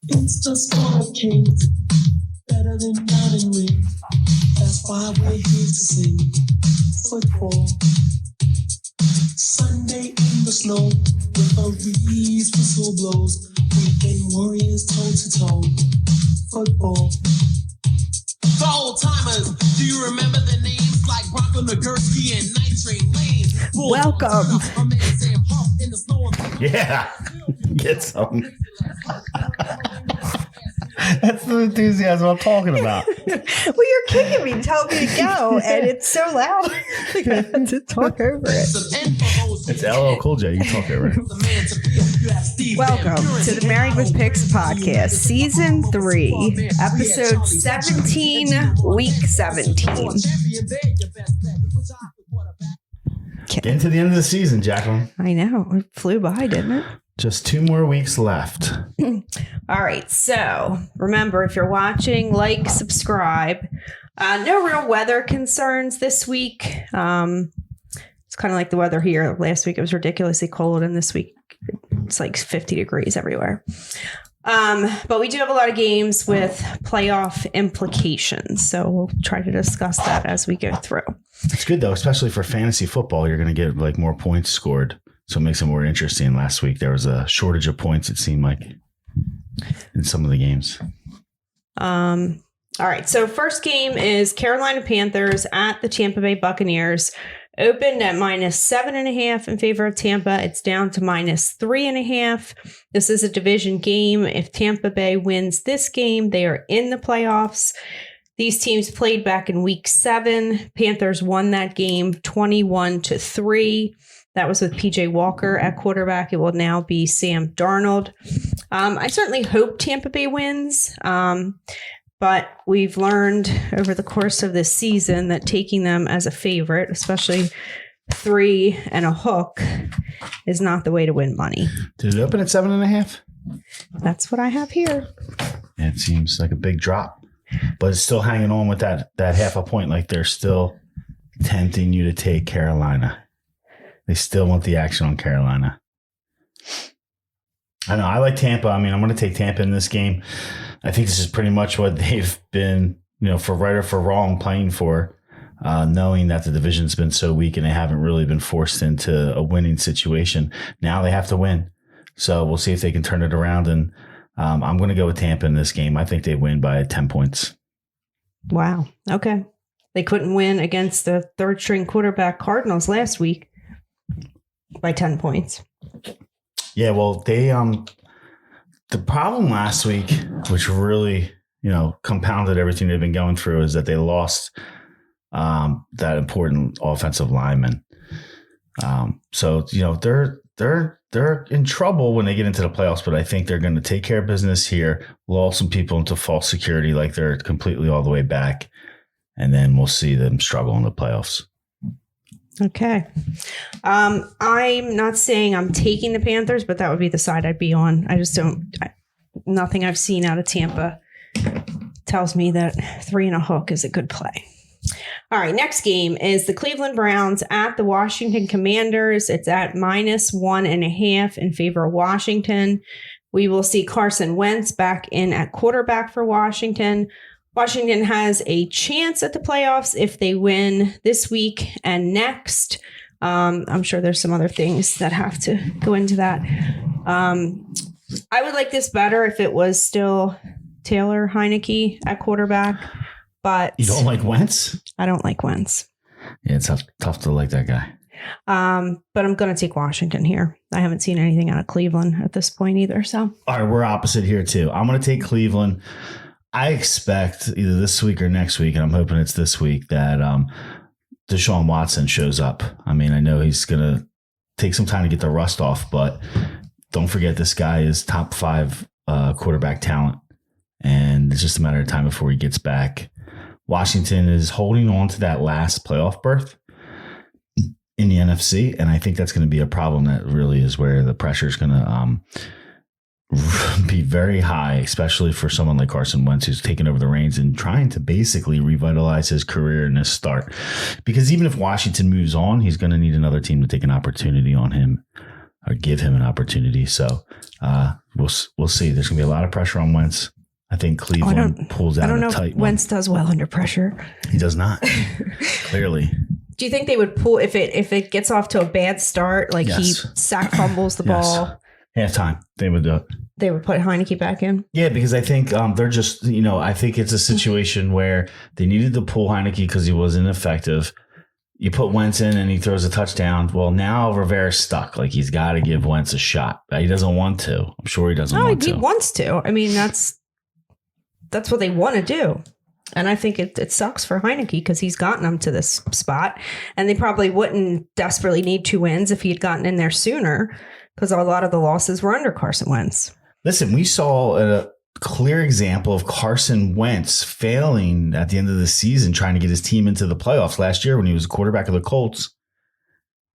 It's just for kings, better than diamond rings. That's why we're here to sing football. Sunday in the snow, with a breeze whistle blows. Weekend warriors toe to toe. Football. For old timers, do you remember the names like Bronco Nagurski and Night Train Lane? Welcome. Yeah, get some. That's the enthusiasm I'm talking about. Well, you're kicking me, telling me to go, and it's so loud. I have to talk over it. It's LL Cool J. You can talk over it. Welcome to the Married with Picks podcast, season 3, episode 17, week 17. Getting to the end of the season, Jacqueline. I know. It flew by, didn't it? Just 2 more weeks left. All right. So remember, if you're watching, like, subscribe. No real weather concerns this week. It's kind of like the weather here. Last week it was ridiculously cold, and this week it's like 50 degrees everywhere. But we do have a lot of games with playoff implications. So we'll try to discuss that as we go through. It's good, though, especially for fantasy football. You're going to get like more points scored. So it makes it more interesting. Last week, there was a shortage of points, it seemed like, in some of the games. All right. So first game is Carolina Panthers at the Tampa Bay Buccaneers. Opened at -7.5 in favor of Tampa. It's down to -3.5. This is a division game. If Tampa Bay wins this game, they are in the playoffs. These teams played back in week 7. Panthers won that game 21-3. That was with PJ Walker at quarterback. It will now be Sam Darnold. I certainly hope Tampa Bay wins. But we've learned over the course of this season that taking them as a favorite, especially 3 and a hook, is not the way to win money. Did it open at 7.5? That's what I have here. It seems like a big drop, but it's still hanging on with that half a point. Like they're still tempting you to take Carolina. They still want the action on Carolina. I know. I like Tampa. I mean, I'm going to take Tampa in this game. I think this is pretty much what they've been, for right or for wrong, playing for, knowing that the division's been so weak and they haven't really been forced into a winning situation. Now they have to win. So we'll see if they can turn it around. And I'm going to go with Tampa in this game. I think they win by 10 points. Wow. Okay. They couldn't win against the third-string quarterback Cardinals last week by 10 points. Yeah, well, they the problem last week, which really, compounded everything they've been going through, is that they lost that important offensive lineman. So, they're in trouble when they get into the playoffs, but I think they're going to take care of business here, lull some people into false security like they're completely all the way back, and then we'll see them struggle in the playoffs. Okay. I'm not saying I'm taking the Panthers, but that would be the side I'd be on. I just nothing I've seen out of Tampa tells me that 3 and a hook is a good play. All right. Next game is the Cleveland Browns at the Washington Commanders. It's at -1.5 in favor of Washington. We will see Carson Wentz back in at quarterback for Washington. Washington has a chance at the playoffs if they win this week and next. I'm sure there's some other things that have to go into that. I would like this better if it was still Taylor Heineke at quarterback, but you don't like Wentz? I don't like Wentz. Yeah, it's tough to like that guy. But I'm going to take Washington here. I haven't seen anything out of Cleveland at this point either. So, all right, we're opposite here too. I'm going to take Cleveland. I expect either this week or next week, and I'm hoping it's this week, that Deshaun Watson shows up. I mean, I know he's going to take some time to get the rust off, but don't forget this guy is top 5 quarterback talent, and it's just a matter of time before he gets back. Washington is holding on to that last playoff berth in the NFC, and I think that's going to be a problem. That really is where the pressure is going to be very high, especially for someone like Carson Wentz, who's taken over the reins and trying to basically revitalize his career in this start. Because even if Washington moves on, he's going to need another team to take an opportunity on him or give him an opportunity. So we'll see. There's going to be a lot of pressure on Wentz. I think Cleveland pulls out I don't know a tight if Wentz does well under pressure. He does not. Clearly. Do you think they would pull if it gets off to a bad start, like he fumbles the ball? Halftime, they would do it. They would put Heineke back in? Yeah, because I think they're just, I think it's a situation where they needed to pull Heineke because he was ineffective. You put Wentz in and he throws a touchdown. Well, now Rivera's stuck. Like, he's got to give Wentz a shot. He doesn't want to. I'm sure he doesn't want to. He wants to. I mean, that's what they want to do. And I think it sucks for Heineke because he's gotten them to this spot. And they probably wouldn't desperately need 2 wins if he had gotten in there sooner because a lot of the losses were under Carson Wentz. Listen, we saw a clear example of Carson Wentz failing at the end of the season trying to get his team into the playoffs last year when he was a quarterback of the Colts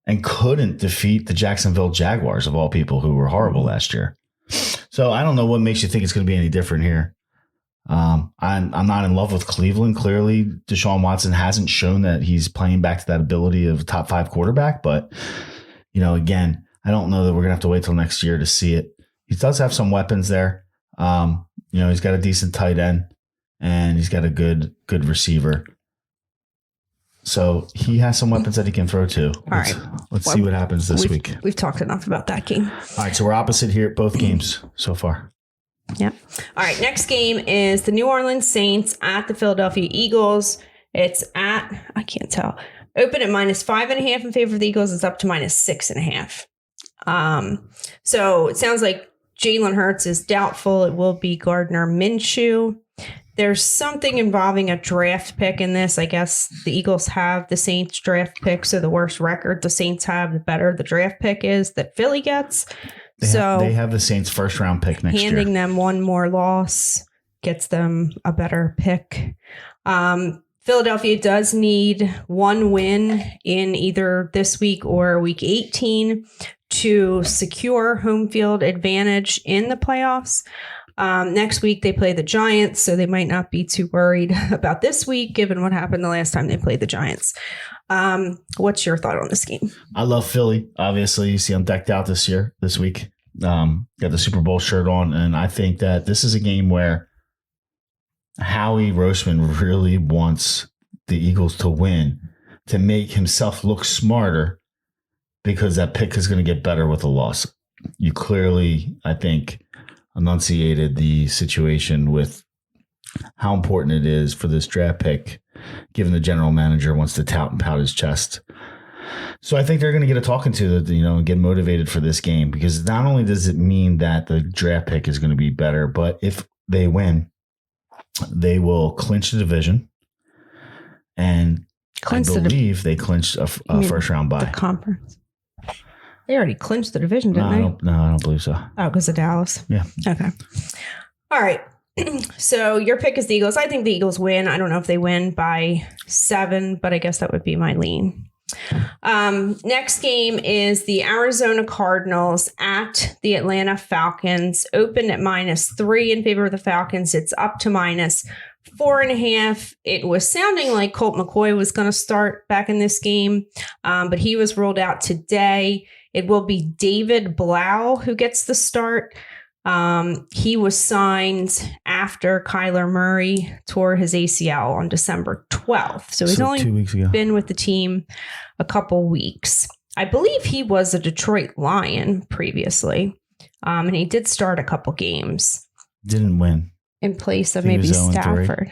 and couldn't defeat the Jacksonville Jaguars, of all people, who were horrible last year. So I don't know what makes you think it's going to be any different here. I'm not in love with Cleveland. Clearly, Deshaun Watson hasn't shown that he's playing back to that ability of a top 5 quarterback. But, again, I don't know that we're going to have to wait till next year to see it. He does have some weapons there. He's got a decent tight end and he's got a good receiver. So he has some weapons that he can throw too. Let's see what happens this week. We've talked enough about that game. All right. So we're opposite here at both games so far. Yep. All right. Next game is the New Orleans Saints at the Philadelphia Eagles. It's at, I can't tell, open at -5.5 in favor of the Eagles. It's up to -6.5. So it sounds like Jalen Hurts is doubtful. It will be Gardner Minshew. There's something involving a draft pick in this. I guess the Eagles have the Saints draft pick. So the worse record the Saints have, the better the draft pick is that Philly gets. They have the Saints first round pick next year. Handing them one more loss gets them a better pick. Philadelphia does need 1 win in either this week or week 18 to secure home field advantage in the playoffs. Next week, they play the Giants, so they might not be too worried about this week, given what happened the last time they played the Giants. What's your thought on this game? I love Philly. Obviously, you see I'm decked out this week. Got the Super Bowl shirt on, and I think that this is a game where Howie Roseman really wants the Eagles to win to make himself look smarter because that pick is going to get better with a loss. You clearly, I think, enunciated the situation with how important it is for this draft pick, given the general manager wants to tout and pout his chest. So I think they're going to get a talking to, and get motivated for this game, because not only does it mean that the draft pick is going to be better, but if they win, they will clinch the division, and they clinched a first round bye. The conference. They already clinched the division, didn't they? I don't believe so. Oh, because of Dallas? Yeah. Okay. All right. So your pick is the Eagles. I think the Eagles win. I don't know if they win by 7, but I guess that would be my lean. Next game is the Arizona Cardinals at the Atlanta Falcons. Open at -3 in favor of the Falcons. It's up to -4.5. It was sounding like Colt McCoy was going to start back in this game, but he was ruled out today. It will be David Blau who gets the start. He was signed after Kyler Murray tore his ACL on December 12th. So he's only 2 weeks ago. Been with the team a couple weeks. I believe he was a Detroit Lion previously. And he did start a couple games. Didn't win. In place of maybe Stafford.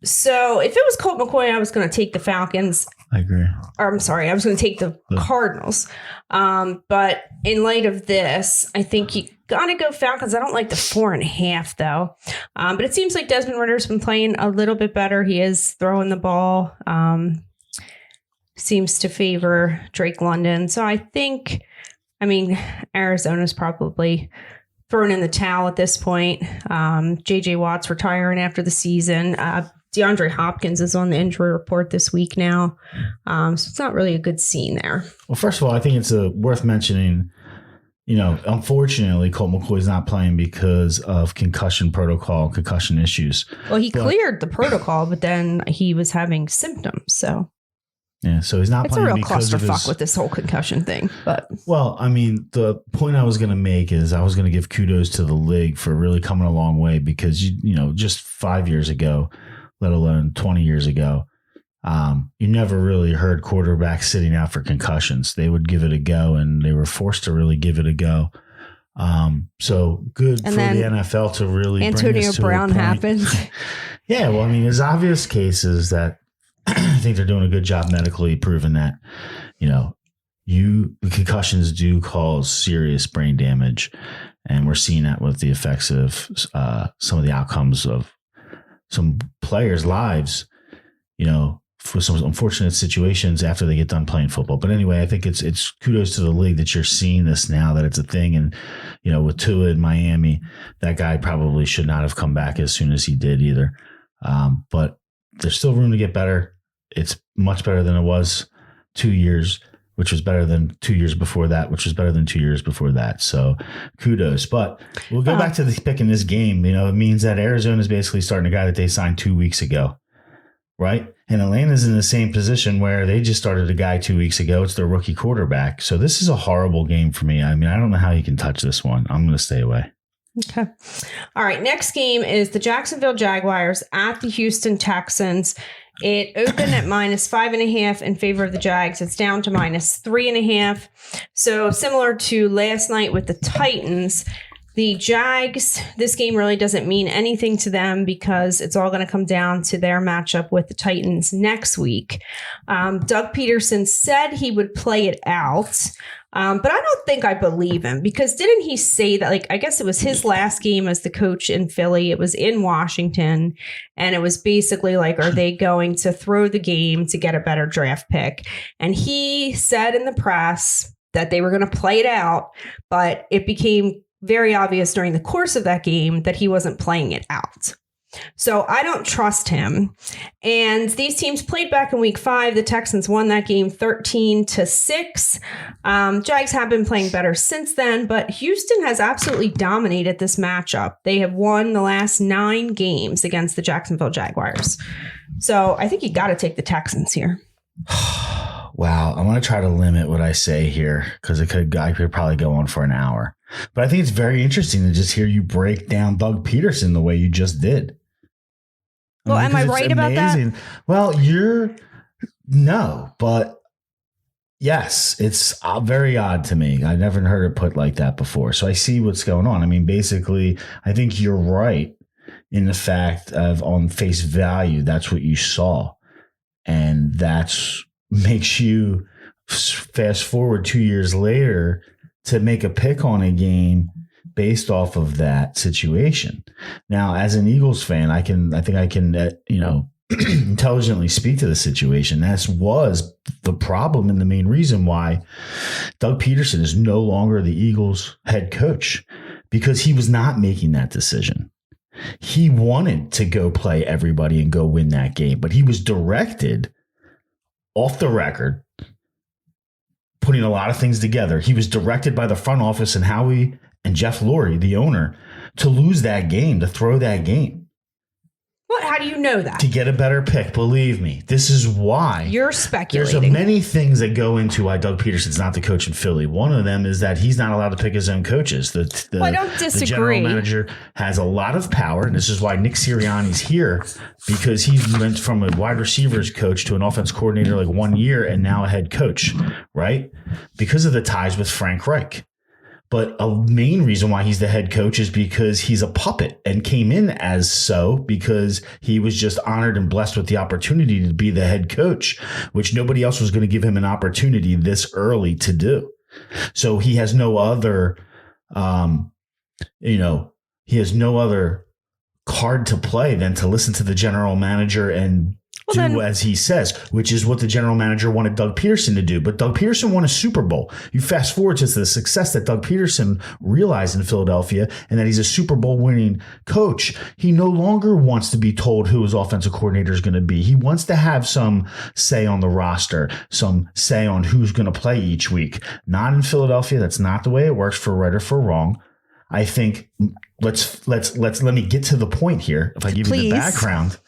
So if it was Colt McCoy, I was going to take the Falcons. I agree. Or I'm sorry, I was going to take the Cardinals. But in light of this, I think you got to go Falcons. I don't like the 4.5 though. But it seems like Desmond Ritter's been playing a little bit better. He is throwing the ball. Seems to favor Drake London. So I think, Arizona's probably thrown in the towel at this point. J.J. Watt's retiring after the season. DeAndre Hopkins is on the injury report this week now. So it's not really a good scene there. Well, first of all, I think it's worth mentioning, unfortunately, Colt McCoy's not playing because of concussion issues. Well, he cleared the protocol, but then he was having symptoms. So Yeah, so he's not It's a playing real because of clusterfuck with this whole concussion thing. But well, I mean, the point I was going to make is I was going to give kudos to the league for really coming a long way because, you know, just 5 years ago, let alone 20 years ago, you never really heard quarterbacks sitting out for concussions. They would give it a go, and they were forced to really give it a go. So good and for the NFL to really Antonio bring us to Brown a point. happened. Yeah, well, I mean, there's obvious cases that I think they're doing a good job medically proving that, you know, concussions do cause serious brain damage, and we're seeing that with the effects of some of the outcomes of some players' lives, you know, for some unfortunate situations after they get done playing football. But anyway, I think it's kudos to the league that you're seeing this now, that it's a thing. And, you know, with Tua in Miami, that guy probably should not have come back as soon as he did either. But there's still room to get better. It's much better than it was 2 years, which was better than 2 years before that, which was better than 2 years before that. So kudos. But we'll go back to the pick in this game. You know, it means that Arizona is basically starting a guy that they signed 2 weeks ago, right? And Atlanta's in the same position where they just started a guy 2 weeks ago. It's their rookie quarterback. So this is a horrible game for me. I mean, I don't know how you can touch this one. I'm going to stay away. Okay. All right. Next game is the Jacksonville Jaguars at the Houston Texans. It opened at -5.5 in favor of the Jags. It's down to -3.5. So similar to last night with the Titans, the Jags, this game really doesn't mean anything to them because it's all going to come down to their matchup with the Titans next week. Doug Peterson said he would play it out. But I don't think I believe him because didn't he say that, like, I guess it was his last game as the coach in Philly. It was in Washington. And it was basically like, are they going to throw the game to get a better draft pick? And he said in the press that they were going to play it out, but it became very obvious during the course of that game that he wasn't playing it out. So I don't trust him. And these teams played back in week 5. The Texans won that game 13-6. Jags have been playing better since then, but Houston has absolutely dominated this matchup. They have won the last 9 games against the Jacksonville Jaguars. So I think you got to take the Texans here. Wow. I'm going to try to limit what I say here because I could probably go on for an hour. But I think it's very interesting to just hear you break down Doug Peterson the way you just did. Well, am I right about that? Well, no, but yes, it's very odd to me. I never heard it put like that before. So I see what's going on. I mean, basically, I think you're right in the fact of on face value, that's what you saw. And that's makes you fast forward 2 years later to make a pick on a game based off of that situation. Now, as an Eagles fan, I think I can intelligently speak to the situation. That was the problem and the main reason why Doug Peterson is no longer the Eagles head coach, because he was not making that decision. He wanted to go play everybody and go win that game, but he was directed off the record, putting a lot of things together. He was directed by the front office and Howie and Jeff Lurie, the owner, to lose that game, to throw that game. What? How do you know that? To get a better pick. Believe me, this is why. You're speculating. There's many things that go into why Doug Peterson's not the coach in Philly. One of them is that he's not allowed to pick his own coaches. I don't disagree. The general manager has a lot of power, and this is why Nick Sirianni's here, because he went from a wide receivers coach to an offense coordinator like 1 year and now a head coach, right? Because of the ties with Frank Reich. But a main reason why he's the head coach is because he's a puppet and came in as so because he was just honored and blessed with the opportunity to be the head coach, which nobody else was going to give him an opportunity this early to do. So he has no other, he has no other card to play than to listen to the general manager and do as he says, which is what the general manager wanted Doug Peterson to do. But Doug Peterson won a Super Bowl. You fast forward to the success that Doug Peterson realized in Philadelphia and that he's a Super Bowl winning coach. He no longer wants to be told who his offensive coordinator is going to be. He wants to have some say on the roster, some say on who's going to play each week. Not in Philadelphia. That's not the way it works, for right or for wrong. I think let me get to the point here. If I give you the background.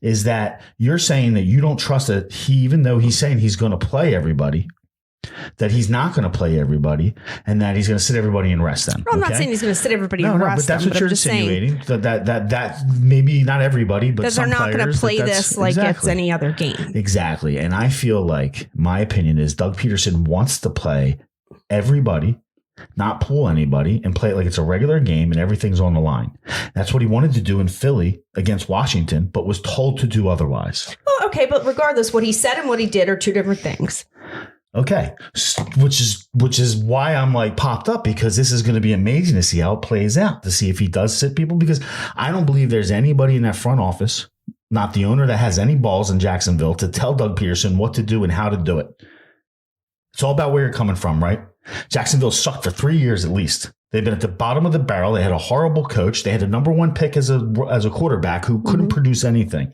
is that you're saying that you don't trust that even though he's saying he's going to play everybody, that he's not going to play everybody, and that he's going to sit everybody and rest them. Well, I'm not saying he's going to sit everybody and rest but that's them, what you're insinuating. That maybe not everybody, but some they're not going to play this like it's any other game. Exactly. And I feel like my opinion is Doug Peterson wants to play everybody, not pull anybody, and play it like it's a regular game and everything's on the line. That's what he wanted to do in Philly against Washington, but was told to do otherwise. Well, okay, but regardless, what he said and what he did are two different things. Okay, which is why I'm like popped up, because this is going to be amazing to see how it plays out, to see if he does sit people, because I don't believe there's anybody in that front office, not the owner, that has any balls in Jacksonville to tell Doug Peterson what to do and how to do it. It's all about where you're coming from, right? Jacksonville sucked for 3 years at least. They've been at the bottom of the barrel. They had a horrible coach. They had a number one pick as a quarterback who couldn't produce anything.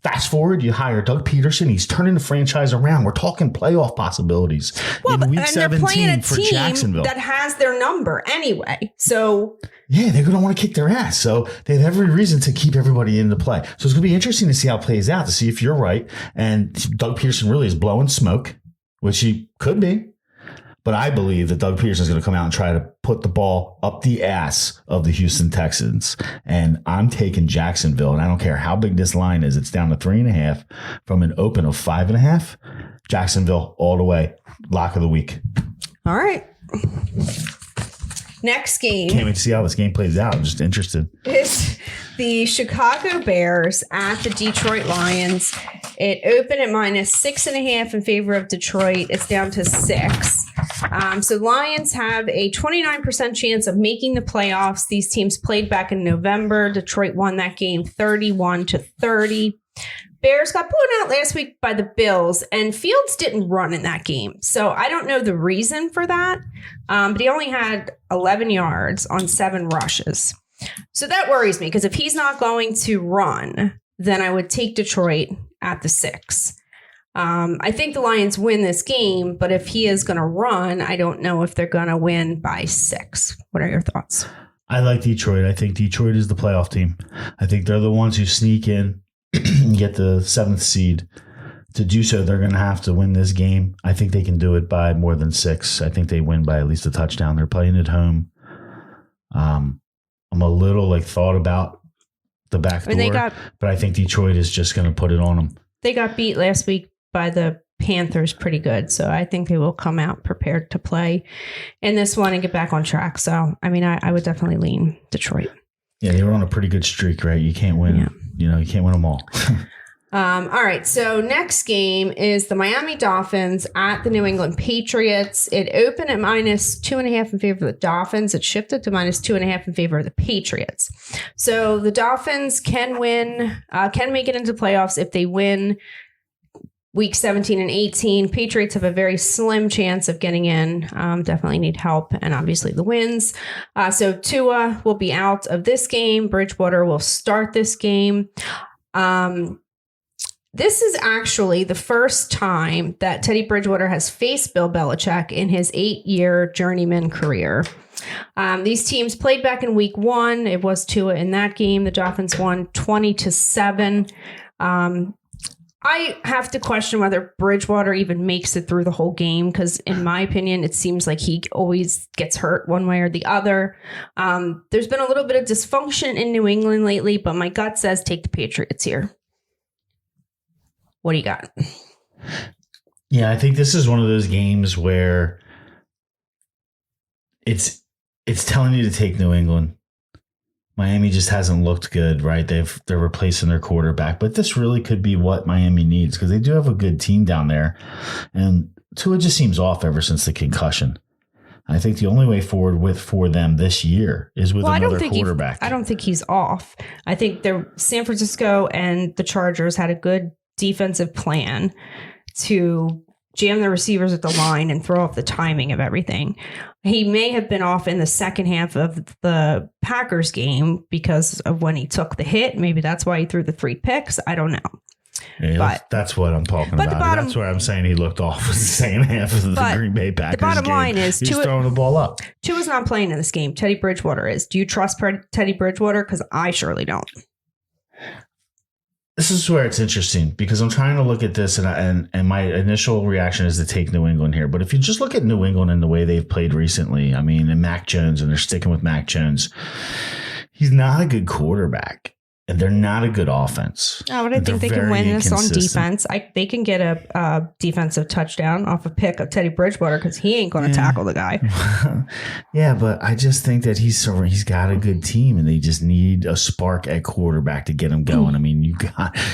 Fast forward, you hire Doug Peterson. He's turning the franchise around. We're talking playoff possibilities in week 17 for Jacksonville. That has their number anyway. So yeah, they're going to want to kick their ass. So they have every reason to keep everybody into play. So it's going to be interesting to see how it plays out, to see if you're right. And Doug Peterson really is blowing smoke, which he could be. But I believe that Doug Peterson is going to come out and try to put the ball up the ass of the Houston Texans. And I'm taking Jacksonville, and I don't care how big this line is. It's down to 3.5 from an open of 5.5. Jacksonville all the way. Lock of the week. All right. Next game. Can't wait to see how this game plays out. I'm just interested. Is the Chicago Bears at the Detroit Lions. It opened at -6.5 in favor of Detroit. It's down to 6. So Lions have a 29% chance of making the playoffs. These teams played back in November. Detroit won that game 31-30. Bears got blown out last week by the Bills, and Fields didn't run in that game. So I don't know the reason for that, but he only had 11 yards on 7 rushes. So that worries me, because if he's not going to run, then I would take Detroit at the 6. I think the Lions win this game, but if he is going to run, I don't know if they're going to win by 6. What are your thoughts? I like Detroit. I think Detroit is the playoff team. I think they're the ones who sneak in and get the 7th seed. To do so, they're going to have to win this game. I think they can do it by more than 6. I think they win by at least a touchdown. They're playing at home. I'm a little thought about the back door, but I think Detroit is just going to put it on them. They got beat last week by the Panthers pretty good, so I think they will come out prepared to play in this one and get back on track. So, I mean, I would definitely lean Detroit. Yeah, they were on a pretty good streak, right? You can't win. Yeah. You can't win them all. All right. So next game is the Miami Dolphins at the New England Patriots. It opened at -2.5 in favor of the Dolphins. It shifted to -2.5 in favor of the Patriots. So the Dolphins can win, can make it into playoffs if they win week 17 and 18. Patriots have a very slim chance of getting in. Definitely need help, and obviously the wins. So Tua will be out of this game. Bridgewater will start this game. This is actually the first time that Teddy Bridgewater has faced Bill Belichick in his 8-year journeyman career. These teams played back in week 1. It was Tua in that game. The Dolphins won 20-7. I have to question whether Bridgewater even makes it through the whole game, because in my opinion, it seems like he always gets hurt one way or the other. There's been a little bit of dysfunction in New England lately, but my gut says take the Patriots here. What do you got? Yeah, I think this is one of those games where it's telling you to take New England. Miami just hasn't looked good, right? They're replacing their quarterback, but this really could be what Miami needs, because they do have a good team down there, and Tua just seems off ever since the concussion. I think the only way forward for them this year is with another quarterback. I don't think he's off. I think San Francisco and the Chargers had a good defensive plan to jam the receivers at the line and throw off the timing of everything. He may have been off in the second half of the Packers game because of when he took the hit. Maybe that's why he threw the 3 picks. I don't know. Yeah, that's what I'm talking about. That's where I'm saying he looked off in the second half of the Green Bay Packers game. The bottom line is he's throwing the ball up. Tua's not playing in this game. Teddy Bridgewater is. Do you trust Teddy Bridgewater? Because I surely don't. this is where it's interesting because I'm trying to look at this and my initial reaction is to take New England here. But if you just look at New England and the way they've played recently, I mean, and Mac Jones, and they're sticking with Mac Jones, he's not a good quarterback. And they're not a good offense. Oh, but I think they can win this on defense. They can get a defensive touchdown off a pick of Teddy Bridgewater because he ain't going to tackle the guy. Yeah, but I just think that he's got a good team, and they just need a spark at quarterback to get him going. I mean,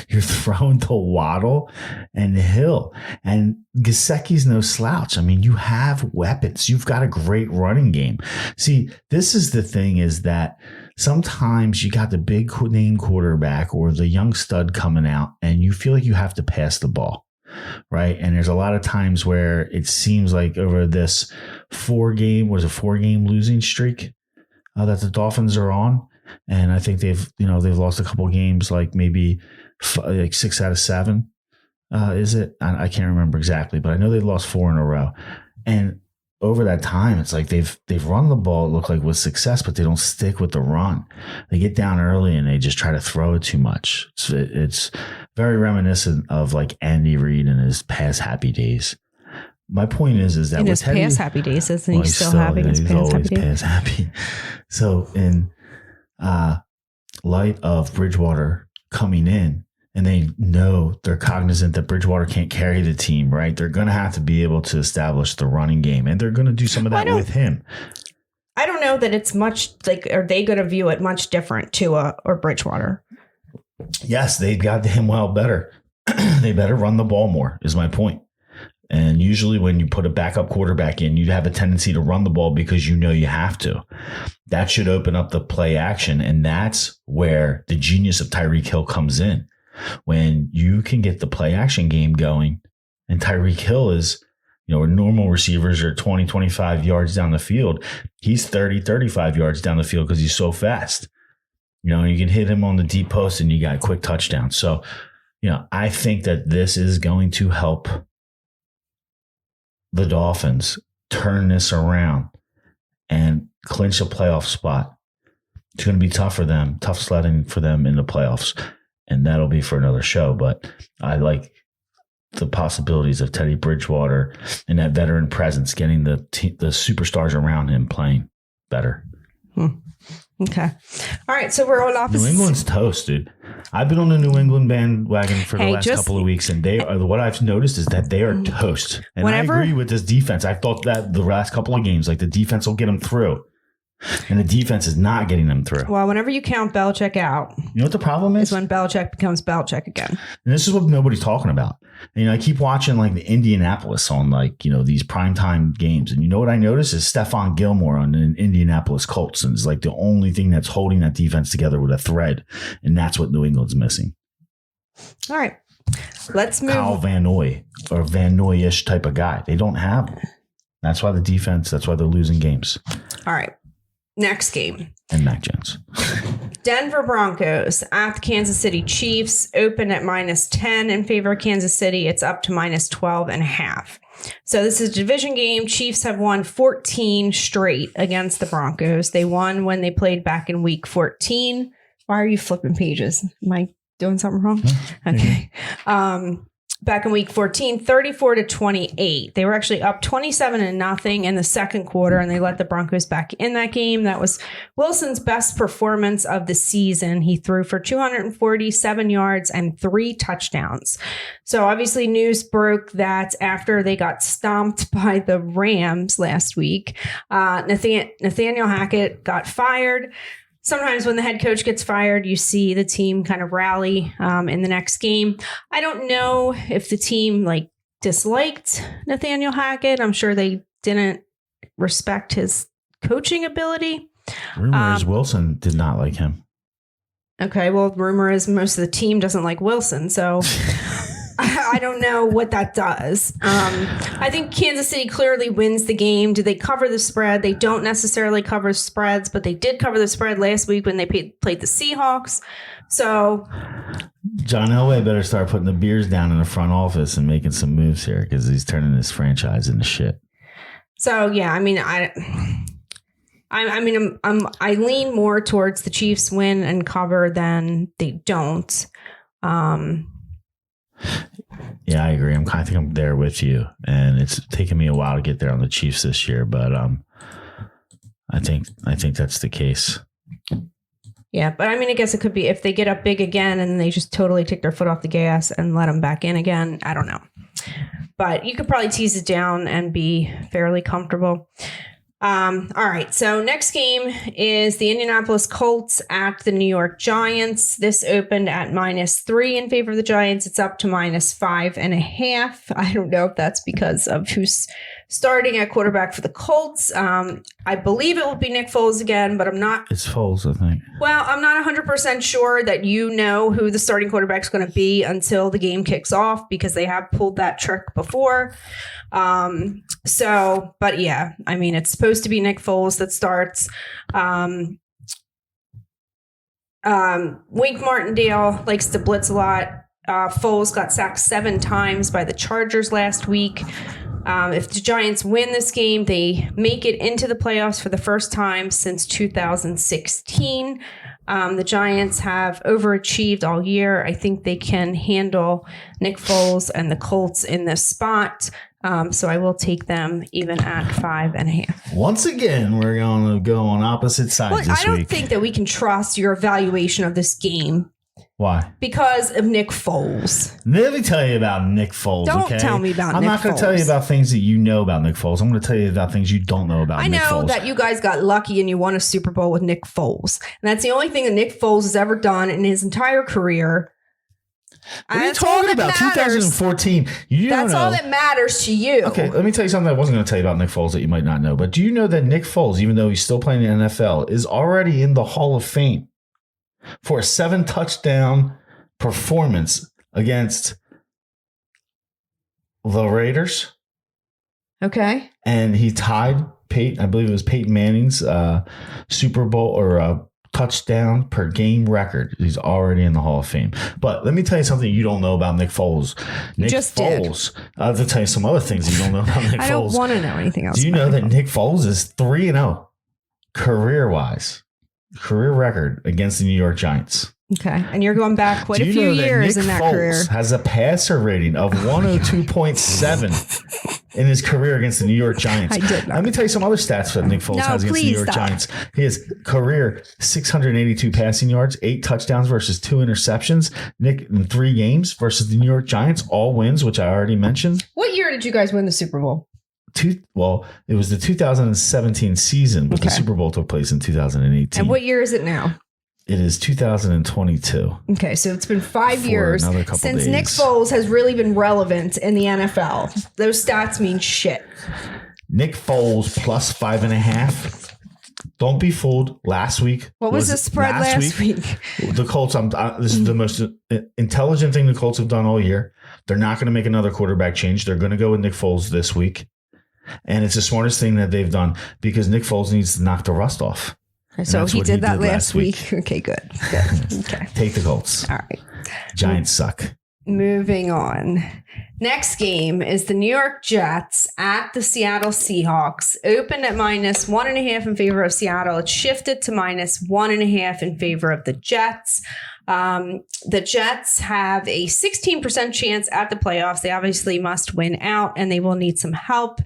you're throwing to Waddle and Hill, and Gesicki's no slouch. I mean, you have weapons. You've got a great running game. See, this is the thing: is that sometimes you got the big name quarterback or the young stud coming out and you feel like you have to pass the ball, right? And there's a lot of times where it seems like over this 4-game losing streak that the Dolphins are on. And I think they've lost a couple games, like maybe like 6 out of 7. Is it? I can't remember exactly, but I know they lost 4 in a row. And over that time, it's like they've run the ball, it looked like, with success, but they don't stick with the run. They get down early and they just try to throw it too much. It's very reminiscent of like Andy Reid in his past happy days. My point is that in his past happy days, isn't he still having his past happy days? Past happy. So in light of Bridgewater coming in, and they're cognizant that Bridgewater can't carry the team, right? They're going to have to be able to establish the running game, and they're going to do some of that with him. I don't know that it's much like, are they going to view it much different, Tua or Bridgewater? Yes, they got him well better. They better run the ball more, is my point. And usually when you put a backup quarterback in, you have a tendency to run the ball because you know you have to. That should open up the play action, and that's where the genius of Tyreek Hill comes in. When you can get the play action game going, and Tyreek Hill is, where normal receivers are 20, 25 yards down the field, he's 30, 35 yards down the field because he's so fast. You can hit him on the deep post and you got a quick touchdown. So, I think that this is going to help the Dolphins turn this around and clinch a playoff spot. It's going to be tough for them, tough sledding for them in the playoffs. And that'll be for another show. But I like the possibilities of Teddy Bridgewater and that veteran presence, getting the superstars around him playing better. Okay. All right. So we're all opposite. New England's toast, dude. I've been on the New England bandwagon for the last couple of weeks, and what I've noticed is that they are toast. And I agree with this defense. I thought that the last couple of games, like, the defense will get them through. And the defense is not getting them through. Well, whenever you count Belichick out, you know what the problem is? Is when Belichick becomes Belichick again. And this is what nobody's talking about. And, I keep watching like the Indianapolis on these primetime games. And you know what I notice is Stephon Gilmore on the Indianapolis Colts. And it's like the only thing that's holding that defense together with a thread. And that's what New England's missing. All right. Let's move. Kyle Van Noy or Van Noy-ish type of guy. They don't have him. That's why they're losing games. All right. Next game. And Mac Jones. Denver Broncos at the Kansas City Chiefs, open at -10 in favor of Kansas City. It's up to -12.5. So this is a division game. Chiefs have won 14 straight against the Broncos. They won when they played back in week 14. Why are you flipping pages? Am I doing something wrong? No. Okay. Back in week 14, 34-28. They were actually up 27-0 in the second quarter, and they let the Broncos back in that game. That was Wilson's best performance of the season. He threw for 247 yards and 3 touchdowns. So obviously news broke that after they got stomped by the Rams last week, Nathaniel Hackett got fired. Sometimes when the head coach gets fired, you see the team kind of rally in the next game. I don't know if the team disliked Nathaniel Hackett. I'm sure they didn't respect his coaching ability. Rumor is Wilson did not like him. Okay, well, rumor is most of the team doesn't like Wilson, so I don't know what that does. I think Kansas City clearly wins the game. Do they cover the spread? They don't necessarily cover spreads, but they did cover the spread last week when they played the Seahawks. So John Elway better start putting the beers down in the front office and making some moves here, because he's turning this franchise into shit. So yeah, I mean, I lean more towards the Chiefs win and cover than they don't. Yeah, I agree. I think I'm there with you, and it's taken me a while to get there on the Chiefs this year, but I think that's the case. Yeah, but I mean, I guess it could be if they get up big again and they just totally take their foot off the gas and let them back in again. I don't know. But you could probably tease it down and be fairly comfortable. All right, so next game is the Indianapolis Colts at the New York Giants. This opened at -3 in favor of the Giants. It's up to -5.5. I don't know if that's because of who's starting at quarterback for the Colts. I believe it will be Nick Foles again, but I'm not. It's Foles, I think. Well, I'm not 100% sure that you know who the starting quarterback is going to be until the game kicks off, because they have pulled that trick before. But yeah, I mean, it's supposed to be Nick Foles that starts. Wink Martindale likes to blitz a lot. Foles got sacked 7 times by the Chargers last week. If the Giants win this game, they make it into the playoffs for the first time since 2016. The Giants have overachieved all year. I think they can handle Nick Foles and the Colts in this spot. So I will take them even at 5.5. Once again, we're going to go on opposite sides this week. I don't think that we can trust your evaluation of this game. Why? Because of Nick Foles. Let me tell you about Nick Foles. Don't okay? tell me about Nick Foles. I'm not going to tell you about things that you know about Nick Foles. I'm going to tell you about things you don't know about Nick Foles. I know that you guys got lucky and you won a Super Bowl with Nick Foles. And that's the only thing that Nick Foles has ever done in his entire career. What are you talking about? 2014. That's all that matters to you. Okay, let me tell you something I wasn't going to tell you about Nick Foles that you might not know. But do you know that Nick Foles, even though he's still playing in the NFL, is already in the Hall of Fame for a 7-touchdown performance against the Raiders? Okay. And he tied I believe it was Peyton Manning's Super Bowl or touchdown per game record. He's already in the Hall of Fame. But let me tell you something you don't know about Nick Foles. Nick Foles. I have to tell you some other things you don't know about Nick Foles. I don't want to know anything else. Do you know that Nick Foles is 3-0 career-wise? Career record against the New York Giants. Okay. And you're going back quite a few years in that career. Nick Foles has a passer rating of 102.7 in his career against the New York Giants. I did not. Let me tell you some other stats that Nick Foles has against the New York Giants. He has career 682 passing yards, 8 touchdowns versus 2 interceptions. Nick in 3 games versus the New York Giants, all wins, which I already mentioned. What year did you guys win the Super Bowl? It was the 2017 season, but the Super Bowl took place in 2018. And what year is it now? It is 2022. Okay, so it's been 5 years since days. Nick Foles has really been relevant in the NFL. Those stats mean shit. Nick Foles plus 5.5. Don't be fooled. Last week. What was the spread last week? The Colts. This is the most intelligent thing the Colts have done all year. They're not going to make another quarterback change. They're going to go with Nick Foles this week. And it's the smartest thing that they've done because Nick Foles needs to knock the rust off. So he did that last week. Okay, good. Okay. Take the Colts. All right. Giants suck. Moving on. Next game is the New York Jets at the Seattle Seahawks. Opened at -1.5 in favor of Seattle. It shifted to -1.5 in favor of the Jets. The Jets have a 16% chance at the playoffs. They obviously must win out, and they will need some help.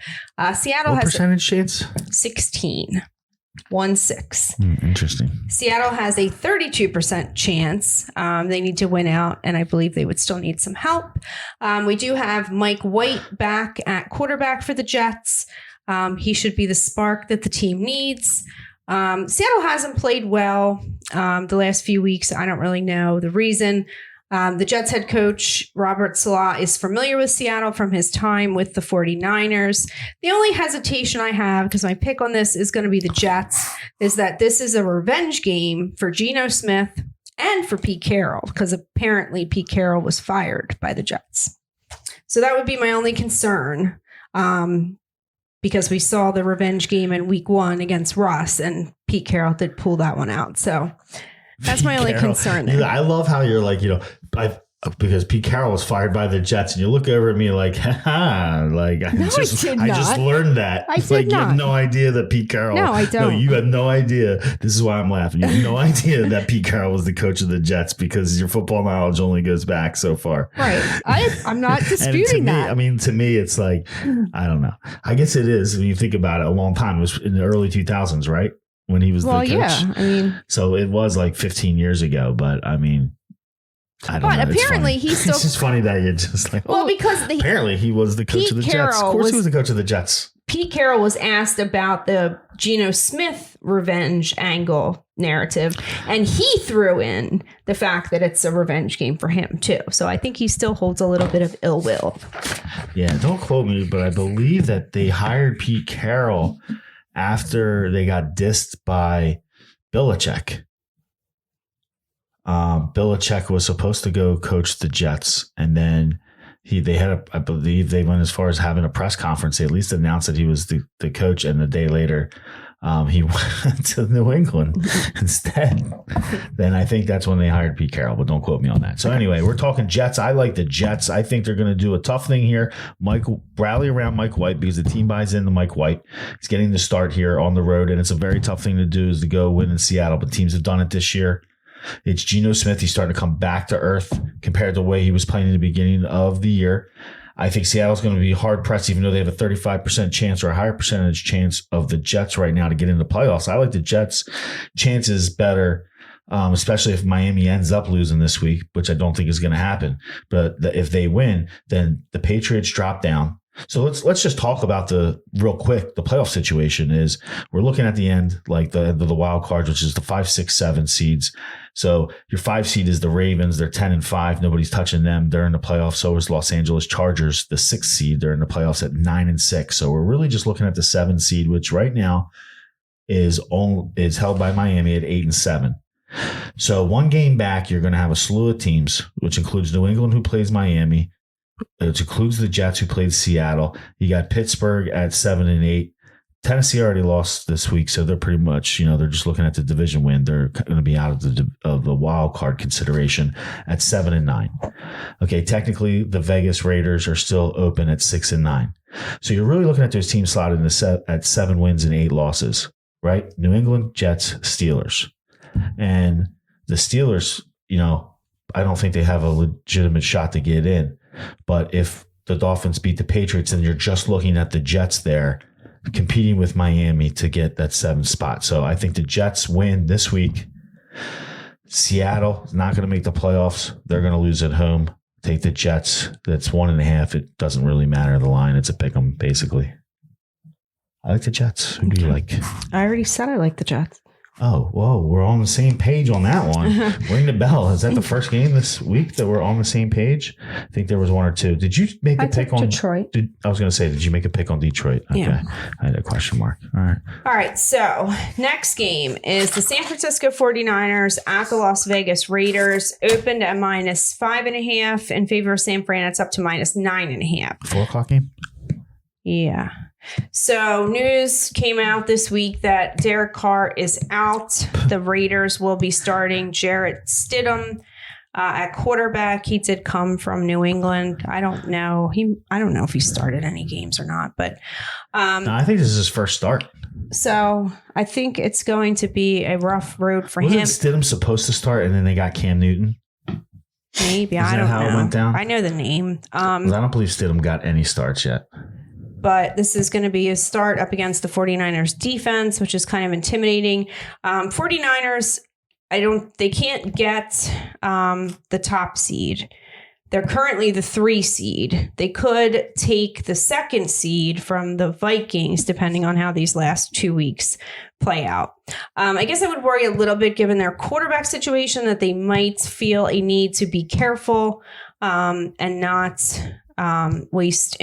Seattle what has percentage chance? 16. 1-6. Interesting. Seattle has a 32% chance. They need to win out, and I believe they would still need some help. We do have Mike White back at quarterback for the Jets. He should be the spark that the team needs. Seattle hasn't played well the last few weeks. I don't really know the reason. The Jets head coach, Robert Saleh, is familiar with Seattle from his time with the 49ers. The only hesitation I have, because my pick on this is going to be the Jets, is that this is a revenge game for Geno Smith and for Pete Carroll, because apparently Pete Carroll was fired by the Jets. So that would be my only concern, because we saw the revenge game in week 1 against Russ, and Pete Carroll did pull that one out. So that's my only concern there. I love how you're like, because Pete Carroll was fired by the Jets, and you look over at me like, ha, like I just learned that. I did like not. You have no idea that Pete Carroll. No, I don't. No, you have no idea. This is why I'm laughing. You have no idea that Pete Carroll was the coach of the Jets because your football knowledge only goes back so far. Right. I'm not disputing that. I mean, to me, it's like, I don't know. I guess it is when you think about it. A long time. It was in the early 2000s, right? When he was the coach. Yeah. I mean, so it was like 15 years ago, but I mean. I don't know. Apparently he's still. It's just funny that you're just like, because apparently he was the coach of the Jets. Of course, he was the coach of the Jets. Pete Carroll was asked about the Geno Smith revenge angle narrative, and he threw in the fact that it's a revenge game for him too. So I think he still holds a little bit of ill will. Yeah, don't quote me, but I believe that they hired Pete Carroll after they got dissed by Belichick. Belichick was supposed to go coach the Jets, and then I believe they went as far as having a press conference. They at least announced that he was the coach, and the day later, he went to New England instead. Then I think that's when they hired Pete Carroll, but don't quote me on that. So anyway, we're talking Jets. I like the Jets. I think they're going to do a tough thing here. Rally around Mike White because the team buys into Mike White. He's getting the start here on the road, and it's a very tough thing to do is to go win in Seattle, but teams have done it this year. It's Geno Smith. He's starting to come back to earth compared to the way he was playing in the beginning of the year. I think Seattle's going to be hard pressed, even though they have a 35% chance or a higher percentage chance of the Jets right now to get into the playoffs. I like the Jets' chances better, especially if Miami ends up losing this week, which I don't think is going to happen. But if they win, then the Patriots drop down. So let's just talk about the playoff situation is we're looking at the end, like the end of the wild cards, which is the 5, 6, 7 seeds. So your 5 seed is the Ravens. They're 10-5. Nobody's touching them. They're in the playoffs. So is Los Angeles Chargers, the 6th seed. They're in the playoffs at 9-6. So we're really just looking at the 7 seed, which right now is held by Miami at 8-7. So one game back, you're going to have a slew of teams, which includes New England, who plays Miami. It includes the Jets, who played Seattle. You got Pittsburgh at 7-8. Tennessee already lost this week, so they're pretty much, they're just looking at the division win. They're going to be out of the wild card consideration at 7-9. Okay, technically the Vegas Raiders are still open at 6-9. So you're really looking at those teams slotted at 7 wins and 8 losses, right? New England, Jets, Steelers, and the Steelers. I don't think they have a legitimate shot to get in. But if the Dolphins beat the Patriots, then you're just looking at the Jets there competing with Miami to get that 7th spot. So I think the Jets win this week. Seattle is not going to make the playoffs. They're going to lose at home. Take the Jets. That's 1.5. It doesn't really matter the line. It's a pick 'em, basically. I like the Jets. Who do you like? I already said I like the Jets. Oh, whoa. We're on the same page on that one. Ring the bell. Is that the first game this week that we're on the same page? I think there was 1 or 2. Did you make a pick on Detroit? I was going to say, did you make a pick on Detroit? Okay. Yeah. I had a question mark. All right. So next game is the San Francisco 49ers at the Las Vegas Raiders. Opened at -5.5 in favor of San Fran. It's up to -9.5. 4:00 game? Yeah. So news came out this week that Derek Carr is out. The Raiders will be starting Jarrett Stidham at quarterback. He did come from New England. I don't know. I don't know if he started any games or not, but no, I think this is his first start. So I think it's going to be a rough road for him. Wasn't Stidham supposed to start and then they got Cam Newton? Maybe. I don't know. Is that how it went down? I know the name. I don't believe Stidham got any starts yet. But this is going to be a start up against the 49ers defense, which is kind of intimidating. 49ers, they can't get the top seed. They're currently the 3 seed. They could take the 2nd seed from the Vikings, depending on how these last 2 weeks play out. I guess I would worry a little bit given their quarterback situation that they might feel a need to be careful and not waste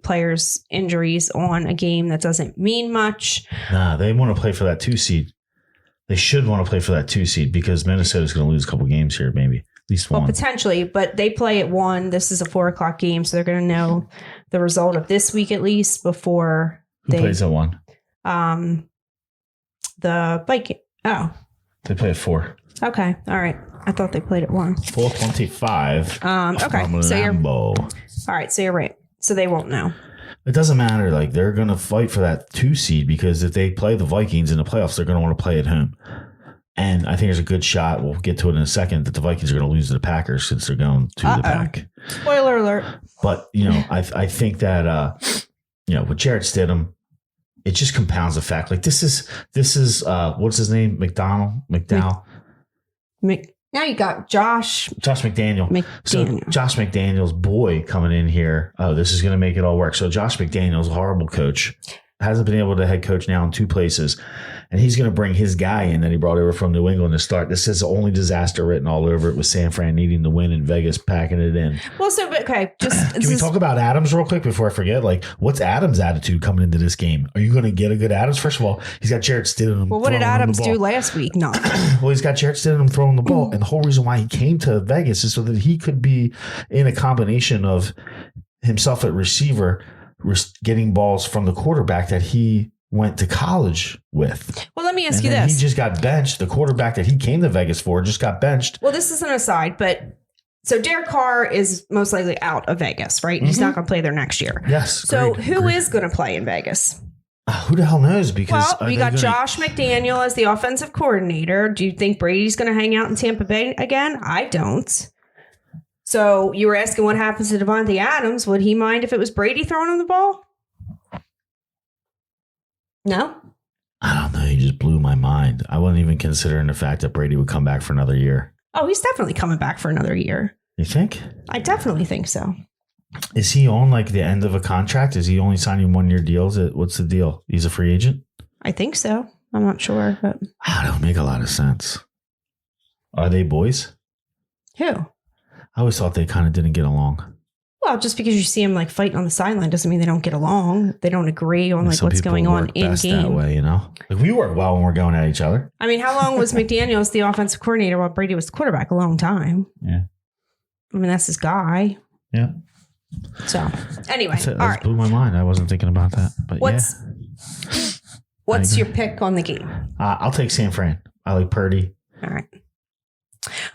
players' injuries on a game that doesn't mean much. Nah, they want to play for that 2 seed. They should want to play for that 2 seed because Minnesota's going to lose a couple games here, maybe. At least one. Well, potentially, but they play at 1. This is a 4:00 game, so they're going to know the result of this week at least before Who plays at 1? The Viking. Oh. They play at 4. Okay. All right. I thought they played at 1. 4:25. Okay. From So you're all Lambeau. right. So you're right. So they won't know. It doesn't matter. Like, they're going to fight for that 2 seed because if they play the Vikings in the playoffs, they're going to want to play at home. And I think there's a good shot, we'll get to it in a second, that the Vikings are going to lose to the Packers since they're going to the Pack. Spoiler alert. But, I think that, with Jarrett Stidham, it just compounds the fact. Like, this is what's his name? McDowell? Now you got Josh McDaniel. So Josh McDaniel's boy coming in here. Oh, this is going to make it all work. So Josh McDaniel's a horrible coach. Hasn't been able to head coach now in 2 places. And he's going to bring his guy in that he brought over from New England to start. This is only disaster written all over it with San Fran needing to win and Vegas packing it in. Well, so, okay. Can we talk about Adams real quick before I forget? Like, what's Adams' attitude coming into this game? Are you going to get a good Adams? First of all, he's got Jarrett Stidham. Well, what did Adams do last week? No. Well, he's got Jarrett Stidham throwing the ball. And the whole reason why he came to Vegas is so that he could be in a combination of himself at receiver, getting balls from the quarterback that he went to college with. Well, let me ask you this. He just got benched. The quarterback that he came to Vegas for just got benched. Well, this is an aside, but so Derek Carr is most likely out of Vegas, right? He's not going to play there next year. Yes. So who is going to play in Vegas? Who the hell knows? Because we got Josh McDaniel as the offensive coordinator. Do you think Brady's going to hang out in Tampa Bay again? I don't. So you were asking what happens to Devontae Adams. Would he mind if it was Brady throwing him the ball? No? I don't know. You just blew my mind. I wasn't even considering the fact that Brady would come back for another year. Oh, he's definitely coming back for another year. You think? I definitely think so. Is he on like the end of a contract? Is he only signing 1-year deals? What's the deal? He's a free agent? I think so. I'm not sure, but that don't make a lot of sense. Are they boys? Who? I always thought they kind of didn't get along. Well, just because you see them like fighting on the sideline doesn't mean they don't get along. They don't agree on like what's going on in game. That way, like we work well when we're going at each other. I mean, how long was McDaniels the offensive coordinator while Brady was the quarterback? A long time. Yeah. I mean, that's his guy. Yeah. So anyway, all right. Blew my mind. I wasn't thinking about that. But what's your pick on the game? I'll take San Fran. I like Purdy.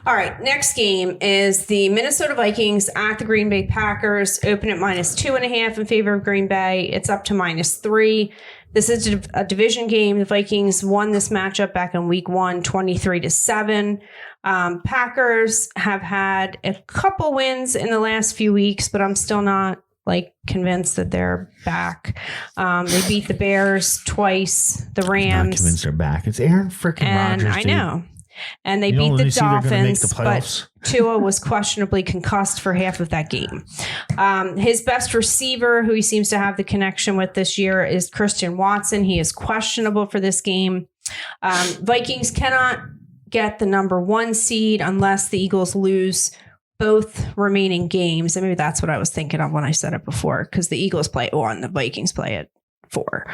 All right. Next game is the Minnesota Vikings at the Green Bay Packers. Open at -2.5 in favor of Green Bay. It's up to -3. This is a division game. The Vikings won this matchup back in week 1, 23-7. Packers have had a couple wins in the last few weeks, but I'm still not convinced that they're back. They beat the Bears twice, the Rams. Not convinced they're back. It's Aaron freaking Rodgers. I know. And they beat the Dolphins, but Tua was questionably concussed for half of that game. His best receiver, who he seems to have the connection with this year, is Christian Watson. He is questionable for this game. Vikings cannot get the number 1 seed unless the Eagles lose both remaining games. And maybe that's what I was thinking of when I said it before, because the Eagles play at 1, the Vikings play at 4.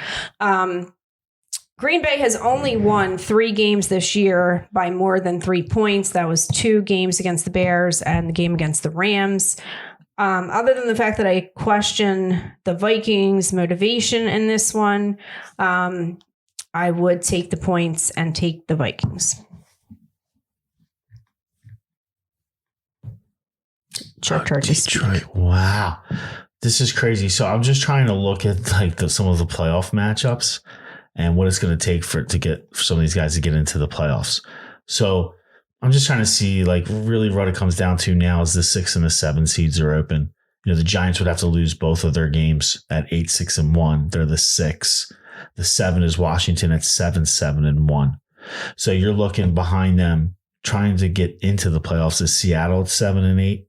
Green Bay has only won 3 games this year by more than 3 points. That was 2 games against the Bears and the game against the Rams. Other than the fact that I question the Vikings' motivation in this one, I would take the points and take the Vikings. Detroit. Wow. This is crazy. So I'm just trying to look at some of the playoff matchups and what it's going to take for some of these guys to get into the playoffs. So I'm just trying to see really what it comes down to now is the 6 and the 7 seeds are open. The Giants would have to lose both of their games at 8-6-1. They're the 6. The 7 is Washington at 7-7-1. So you're looking behind them trying to get into the playoffs is Seattle at 7-8,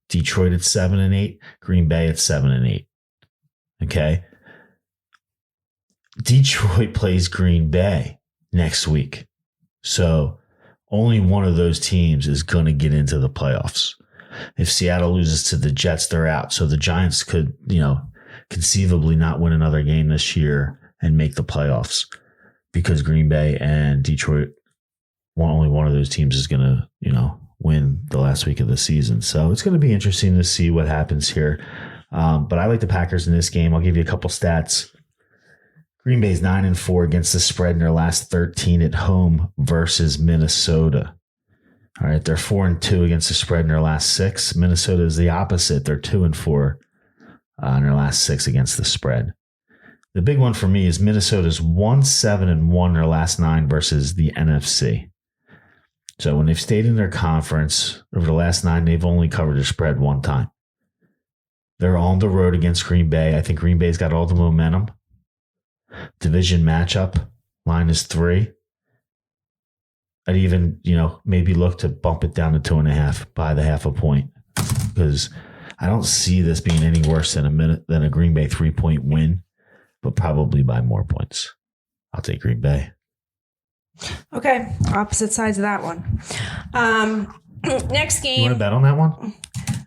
Detroit at 7-8, Green Bay at 7-8. Okay. Detroit plays Green Bay next week. So only one of those teams is going to get into the playoffs. If Seattle loses to the Jets, they're out. So the Giants could, conceivably not win another game this year and make the playoffs because Green Bay and Detroit, only one of those teams is going to, win the last week of the season. So it's going to be interesting to see what happens here. But I like the Packers in this game. I'll give you a couple stats. Green Bay's 9-4 against the spread in their last 13 at home versus Minnesota. All right, they're 4-2 against the spread in their last 6. Minnesota is the opposite. They're 2-4 in their last 6 against the spread. The big one for me is Minnesota's 1-7-1 in their last 9 versus the NFC. So when they've stayed in their conference over the last 9, they've only covered the spread 1 time. They're on the road against Green Bay. I think Green Bay's got all the momentum. Division matchup, line is 3. I'd even, maybe look to bump it down to 2.5 by the half a point, because I don't see this being any worse than a Green Bay 3-point win, but probably by more points. I'll take Green Bay. Okay, opposite sides of that one. Next game. You want to bet on that one?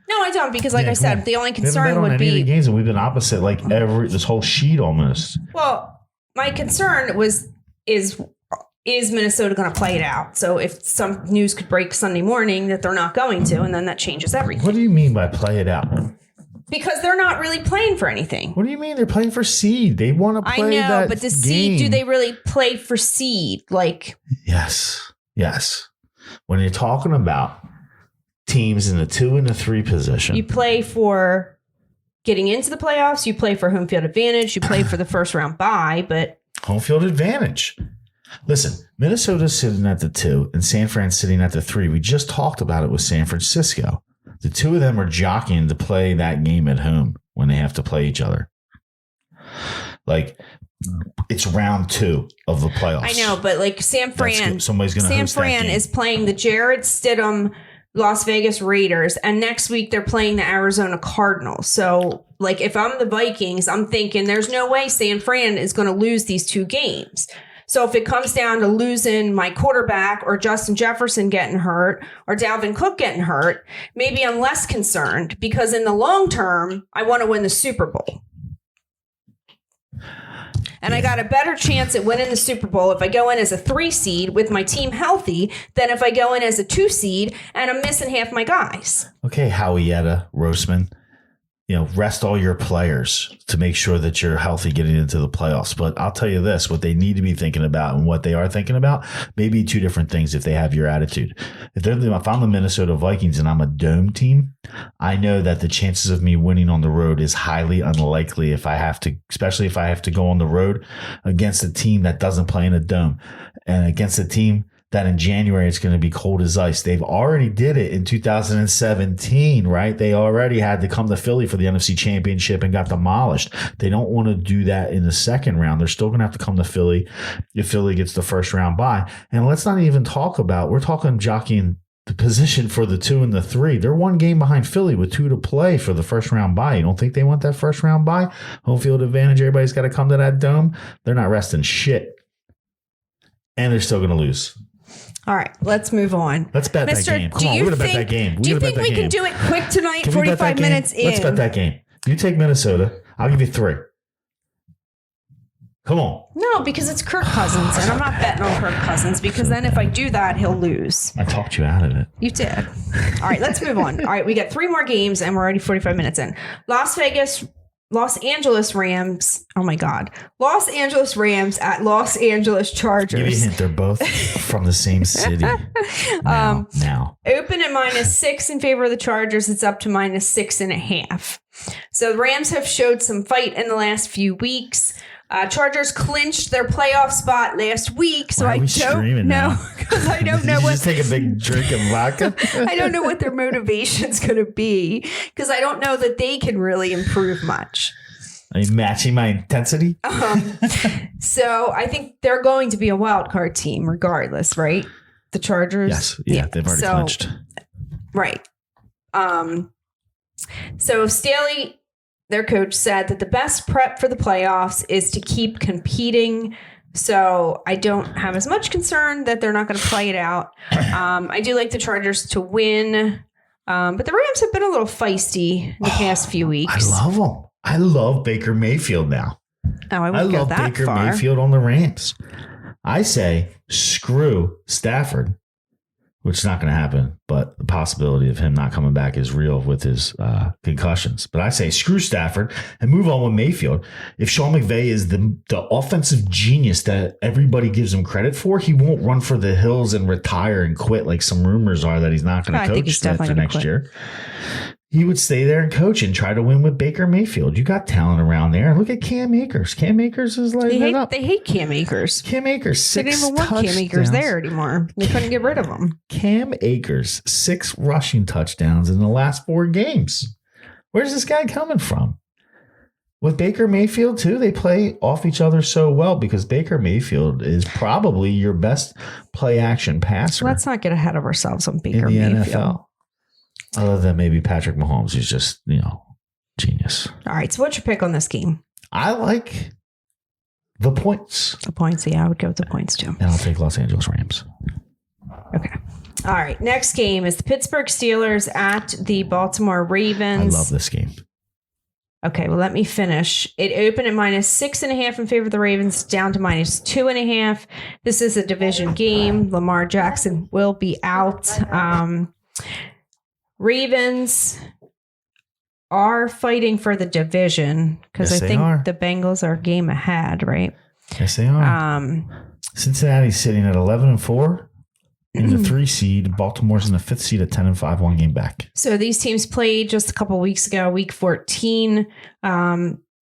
No, I don't, because like I said, the only concern would be any of the games, and we've been opposite like this whole sheet almost. Well, my concern is Minnesota going to play it out? So if some news could break Sunday morning that they're not going to, and then that changes everything. What do you mean by play it out? Because they're not really playing for anything. What do you mean? They're playing for seed. They want to play that. I know, but the seed, do they really play for seed? Yes. When you're talking about teams in the 2 and the 3 position, you play for getting into the playoffs. You play for home field advantage. You play for the first round bye, but home field advantage. Listen, Minnesota's sitting at the 2 and San Fran's sitting at the 3. We just talked about it with San Francisco. The 2 of them are jockeying to play that game at home when they have to play each other. It's round 2 of the playoffs. I know, but San Fran, somebody's going to host that game. San Fran is playing the Jarrett Stidham Las Vegas Raiders, and next week they're playing the Arizona Cardinals. So, if I'm the Vikings, I'm thinking there's no way San Fran is going to lose these 2 games. So if it comes down to losing my quarterback or Justin Jefferson getting hurt or Dalvin Cook getting hurt, maybe I'm less concerned, because in the long term, I want to win the Super Bowl. And I got a better chance at winning the Super Bowl if I go in as a 3 seed with my team healthy than if I go in as a 2 seed and I'm missing half my guys. Okay, Howietta, Roseman. Rest all your players to make sure that you're healthy getting into the playoffs. But I'll tell you this, what they need to be thinking about and what they are thinking about, maybe 2 different things if they have your attitude. If I'm the Minnesota Vikings and I'm a dome team, I know that the chances of me winning on the road is highly unlikely especially if I have to go on the road against a team that doesn't play in a dome and against a team that in January it's going to be cold as ice. They've already did it in 2017, right? They already had to come to Philly for the NFC Championship and got demolished. They don't want to do that in the second round. They're still going to have to come to Philly if Philly gets the first round bye. And let's not even talk about, we're talking jockeying the position for the 2 and the 3. They're 1 game behind Philly with 2 to play for the first round bye. You don't think they want that first round bye? Home field advantage. Everybody's got to come to that dome. They're not resting shit. And they're still going to lose. All right, let's move on. Let's bet that game. Come on, we're going to bet that game. Do you think we can do it quick tonight, 45 minutes in? Let's bet that game. You take Minnesota. I'll give you 3. Come on. No, because it's Kirk Cousins, and I'm not betting on Kirk Cousins, because then if I do that, he'll lose. I talked you out of it. You did. All right, let's move on. All right, we got 3 more games, and we're already 45 minutes in. Los Angeles Rams. Oh my God. Los Angeles Rams at Los Angeles Chargers. Give you a hint. They're both from the same city. Now. Open at -6 in favor of the Chargers. It's up to -6.5. So the Rams have showed some fight in the last few weeks. Chargers clinched their playoff spot last week, so I don't know, because I don't know what. Just take a big drink of vodka. I don't know what their motivation's going to be, because I don't know that they can really improve much. Are you matching my intensity? So I think they're going to be a wild card team, regardless, right? The Chargers. Yes, yeah, they've already clinched. Right. So Staley, their coach, said that the best prep for the playoffs is to keep competing. So I don't have as much concern that they're not going to play it out. I do like the Chargers to win, but the Rams have been a little feisty in the past few weeks. I love them. I love Baker Mayfield now. Oh, I wouldn't go that far. I love Baker Mayfield on the Rams. I say screw Stafford. which is not going to happen, but the possibility of him not coming back is real with his concussions. But I say screw Stafford and move on with Mayfield. If Sean McVay is the offensive genius that everybody gives him credit for, he won't run for the hills and retire and quit like some rumors are that he's not going to coach after next year. He would stay there and coach and try to win with Baker Mayfield. You got talent around there. Look at Cam Akers. Cam Akers is like they hate Cam Akers. Cam Akers, 6 They didn't even want Cam Akers there anymore. They couldn't get rid of him. Cam Akers, 6 rushing touchdowns in the last 4 games. Where's this guy coming from? With Baker Mayfield, too, they play off each other so well because Baker Mayfield is probably your best play-action passer. Let's not get ahead of ourselves on Baker in the Mayfield. NFL. Other than maybe Patrick Mahomes, who's just, genius. All right, so what's your pick on this game? I like the points. The points, yeah, I would go with the points, too. And I'll take Los Angeles Rams. Okay. All right, next game is the Pittsburgh Steelers at the Baltimore Ravens. I love this game. Okay, well, let me finish. It opened at -6.5 in favor of the Ravens, down to -2.5. This is a division game. Lamar Jackson will be out. Ravens are fighting for the division because I think the Bengals are a game ahead, right? Yes, they are. Cincinnati's sitting at 11-4 in the 3 seed. Baltimore's in the 5th seed at 10-5, 1 game back. So these teams played just a couple weeks ago, week 14.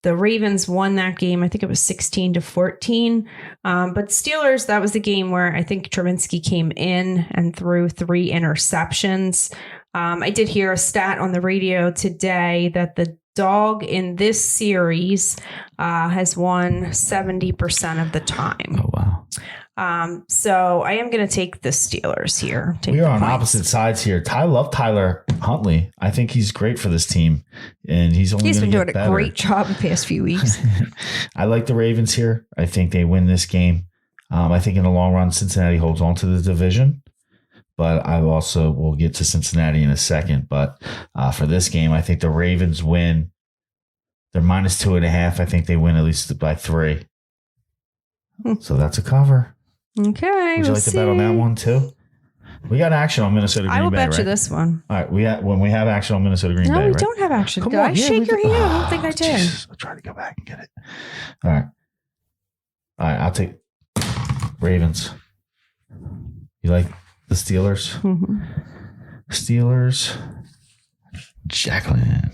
The Ravens won that game. I think it was 16-14. But Steelers, that was the game where I think Trubinsky came in and threw 3 interceptions. I did hear a stat on the radio today that the dog in this series has won 70% of the time. Oh, wow. So I am going to take the Steelers here. We are on opposite sides here. I love Tyler Huntley. I think he's great for this team, and he's been doing a great job the past few weeks. I like the Ravens here. I think they win this game. I think in the long run, Cincinnati holds on to the division, but I also will get to Cincinnati in a second. But for this game, I think the Ravens win. They're -2.5. I think they win at least by 3. So that's a cover. Okay. Would you like to bet on that one too? We got action on Minnesota Green Bay. I will bet right? you this one. All right. When we have action on Minnesota Green Bay. No, we right? don't have action. Come guys. on, yeah, shake your hand. I don't think I did. Jesus. I'll try to go back and get it. All right. I'll take Ravens. You like the Steelers? Mm-hmm. Steelers. Jacqueline.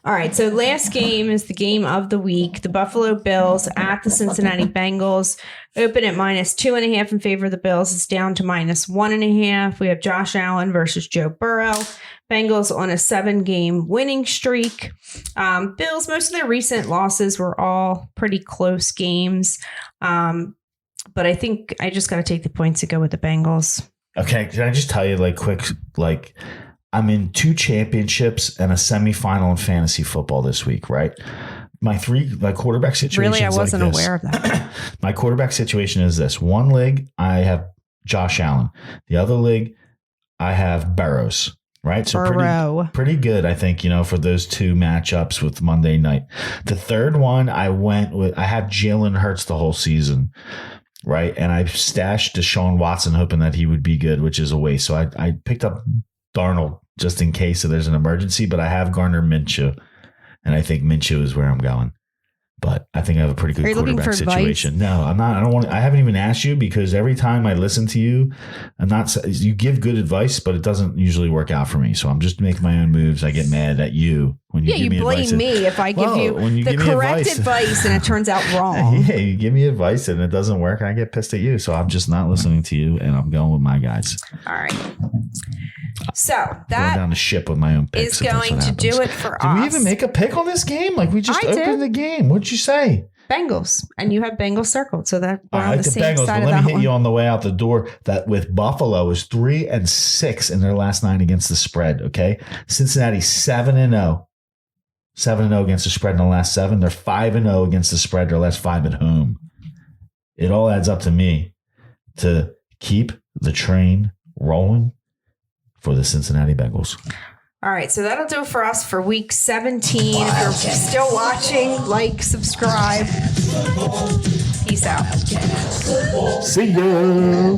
All right, so last game is the game of the week. The Buffalo Bills at the Cincinnati Bengals. Open at -2.5 in favor of the Bills. It's down to -1.5. We have Josh Allen versus Joe Burrow. Bengals on a 7-game winning streak. Bills, most of their recent losses were all pretty close games. But I think I just got to take the points to go with the Bengals. Okay, can I just tell you I'm in 2 championships and a semifinal in fantasy football this week, right? My quarterback situation. Really, I wasn't aware of that. My quarterback situation is this. One league, I have Josh Allen. The other league, I have Burrows, right? So pretty good, I think, for those 2 matchups with Monday night. The third one, I had Jalen Hurts the whole season, right? And I stashed Deshaun Watson hoping that he would be good, which is a waste. So I picked up Darnold just in case there's an emergency, but I have Gardner Minshew, and I think Minshew is where I'm going. But I think I have a pretty good quarterback situation. No, I'm not. I haven't even asked you because every time I listen to you, you give good advice, but it doesn't usually work out for me. So I'm just making my own moves. I get mad at you when you give me advice. You blame me if I give you the correct advice and it turns out wrong. Yeah, you give me advice and it doesn't work, and I get pissed at you. So I'm just not listening to you, and I'm going with my guys. All right. So that down the ship with my own picks is going to do it for us. Did we even make a pick on this game? We just opened the game. What'd you say? Bengals, and you have Bengals circled, so that we're on the same Bengals, side but of let that me hit you on the way out the door that with Buffalo is 3-6 in their last 9 against the spread. Okay, Cincinnati 7-0, 7-0 against the spread in the last 7. They're 5-0 against the spread. Their last 5 at home. It all adds up to me to keep the train rolling for the Cincinnati Bengals. All right, so that'll do it for us for week 17. If you're still watching, subscribe. Peace out. See ya.